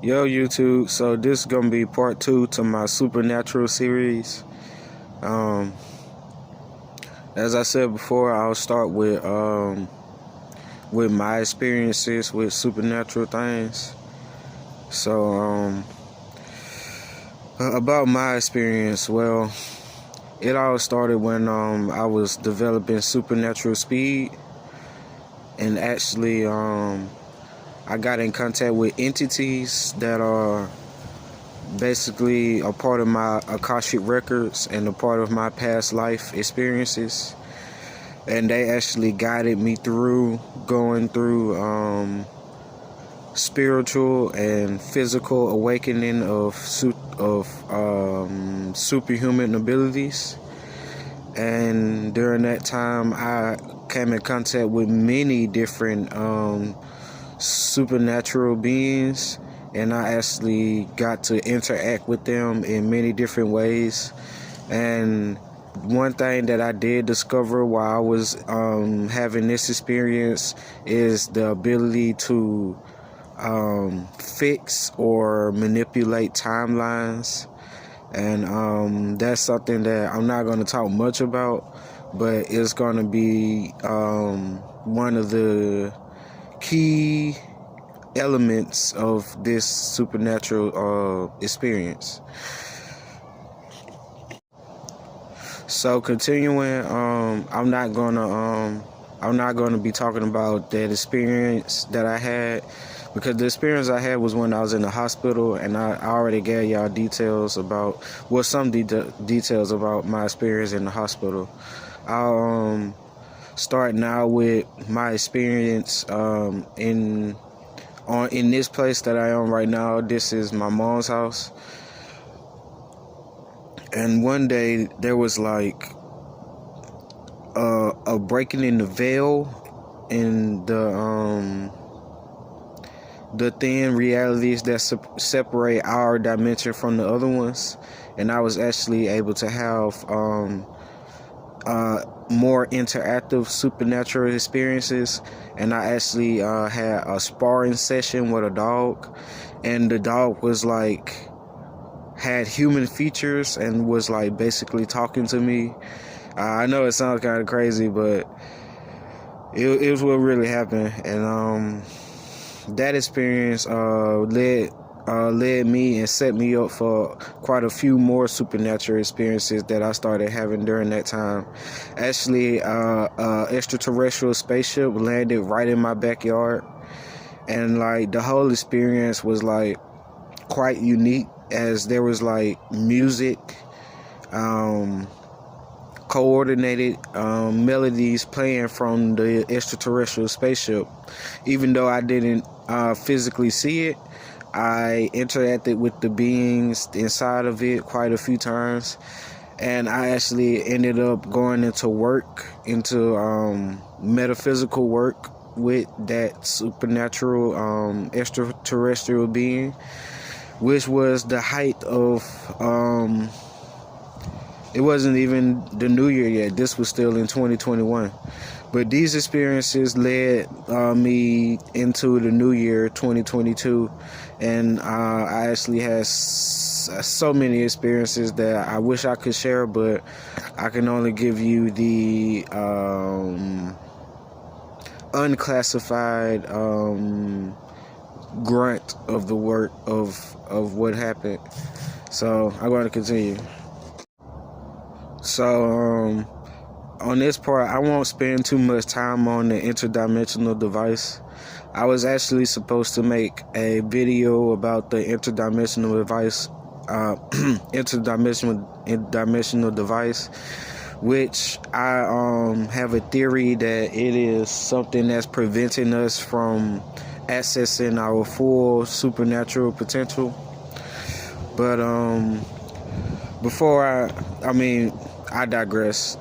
Yo YouTube, so this is gonna be part 2 to my supernatural series. Um, as I said before, I'll start with my experiences with supernatural things. So about my experience, well, it all started when I was developing supernatural speed, and actually I got in contact with entities that are basically a part of my Akashic records and a part of my past life experiences, and they actually guided me through going through spiritual and physical awakening of superhuman abilities. And during that time I came in contact with many different supernatural beings, and I actually got to interact with them in many different ways. And one thing that I did discover while I was having this experience is the ability to fix or manipulate timelines. And that's something that I'm not going to talk much about, but it's going to be one of the key elements of this supernatural experience. So continuing, I'm not gonna be talking about that experience that I had, because the experience I had was when I was in the hospital, and I already gave y'all details about, well, some details about my experience in the hospital. I'll start now with my experience in this place that I am right now. This is my mom's house. And one day there was like a breaking in the veil in the thin realities that separate our dimension from the other ones, and I was actually able to have more interactive supernatural experiences. And I actually had a sparring session with a dog, and the dog was like had human features and was like basically talking to me. I know it sounds kind of crazy, but it was what really happened. And that experience led me and set me up for quite a few more supernatural experiences that I started having during that time. Actually, extraterrestrial spaceship landed right in my backyard, and like the whole experience was like quite unique, as there was like music, coordinated melodies playing from the extraterrestrial spaceship. Even though I didn't physically see it, I interacted with the beings inside of it quite a few times, and I actually ended up going into metaphysical work with that supernatural extraterrestrial being, which was the height of it wasn't even the new year yet. This was still in 2021. But these experiences led me into the new year 2022, and I actually had so many experiences that I wish I could share, but I can only give you the unclassified grunt of the work of what happened. So I'm going to continue. So on this part, I won't spend too much time on the interdimensional device. I was actually supposed to make a video about the interdimensional device, interdimensional device, which I have a theory that it is something that's preventing us from accessing our full supernatural potential. But before I digress.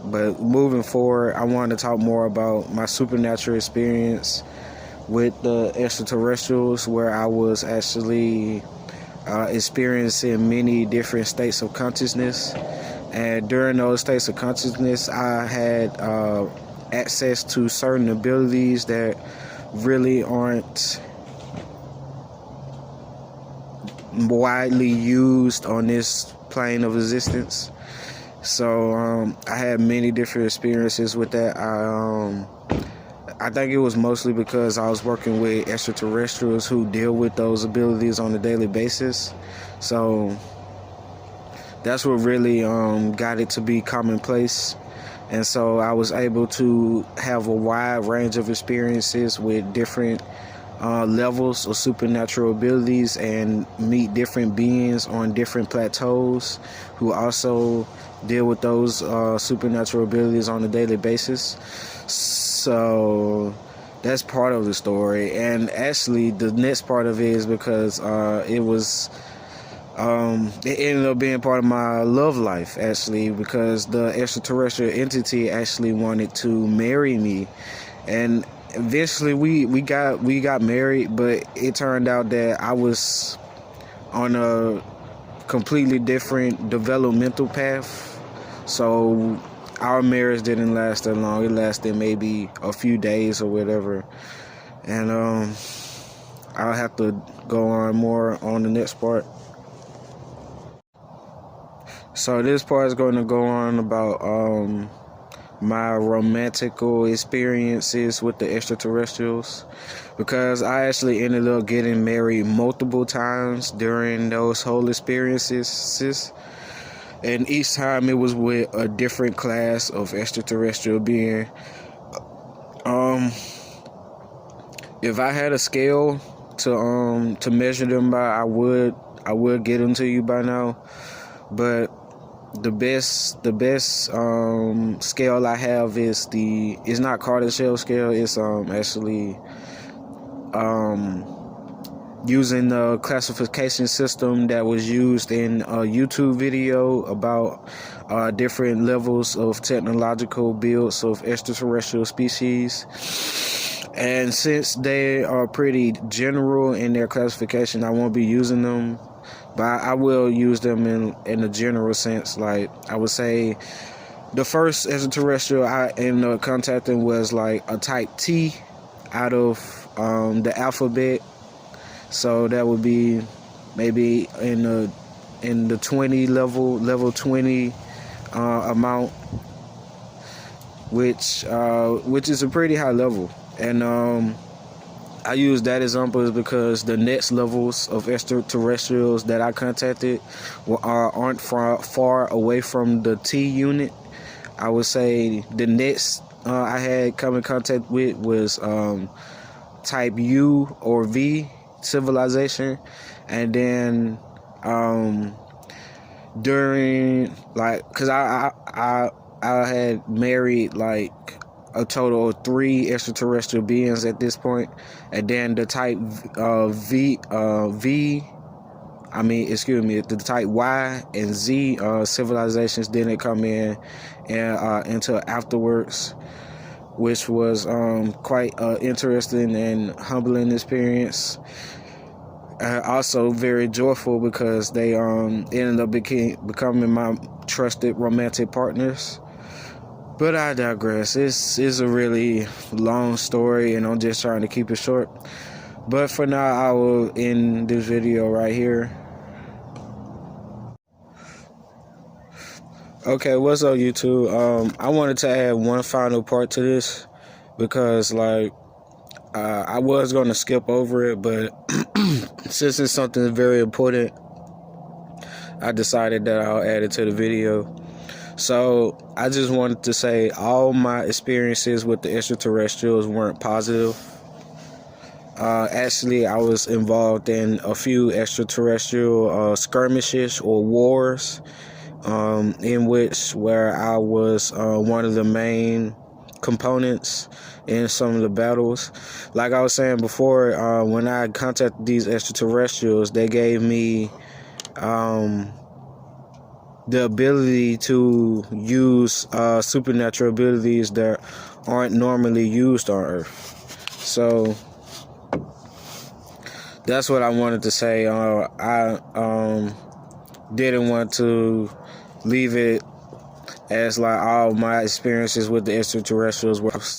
But moving forward, I want to talk more about my supernatural experience with the extraterrestrials, where I was actually experiencing many different states of consciousness. And during those states of consciousness, I had access to certain abilities that really aren't widely used on this plane of existence. So I had many different experiences with that. I think it was mostly because I was working with extraterrestrials who deal with those abilities on a daily basis. So that's what really got it to be commonplace. And so I was able to have a wide range of experiences with different levels of supernatural abilities and meet different beings on different plateaus who also deal with those supernatural abilities on a daily basis. So that's part of the story. And actually, the next part of it is because it ended up being part of my love life, actually, because the extraterrestrial entity actually wanted to marry me. And eventually we got married, but it turned out that I was on a completely different developmental path. So our marriage didn't last that long. It lasted maybe a few days or whatever. And I'll have to go on more on the next part. So this part is going to go on about my romantical experiences with the extraterrestrials, because I actually ended up getting married multiple times during those whole experiences, and each time it was with a different class of extraterrestrial being. If I had a scale to measure them by, I would get them to you by now, but the best scale I have is it's not Carter Shell scale. It's actually using the classification system that was used in a YouTube video about different levels of technological builds of extraterrestrial species. And since they are pretty general in their classification, I won't be using them, but I will use them in a general sense. Like, I would say the first extraterrestrial I ended up contacting was like a type T out of the alphabet. So that would be maybe in the 20 level 20 amount, which is a pretty high level. And I use that example because the next levels of extraterrestrials that I contacted aren't far away from the T unit. I would say the next I had come in contact with was type U or V civilization, and then during, like, because I had married like a total of 3 extraterrestrial beings at this point, and then the type the type Y and Z civilizations didn't come in and until afterwards, which was quite interesting and humbling experience. Also very joyful because they ended up becoming my trusted romantic partners. But I digress. This is a really long story, and I'm just trying to keep it short. But for now, I will end this video right here. Okay, what's up, YouTube? I wanted to add one final part to this because, like, I was going to skip over it, but since it's something very important, I decided that I'll add it to the video. So I just wanted to say all my experiences with the extraterrestrials weren't positive. Actually, I was involved in a few extraterrestrial skirmishes or wars, where I was one of the main components in some of the battles. Like I was saying before, when I contacted these extraterrestrials, they gave me the ability to use supernatural abilities that aren't normally used on Earth. So that's what I wanted to say. I didn't want to leave it as like all my experiences with the extraterrestrials were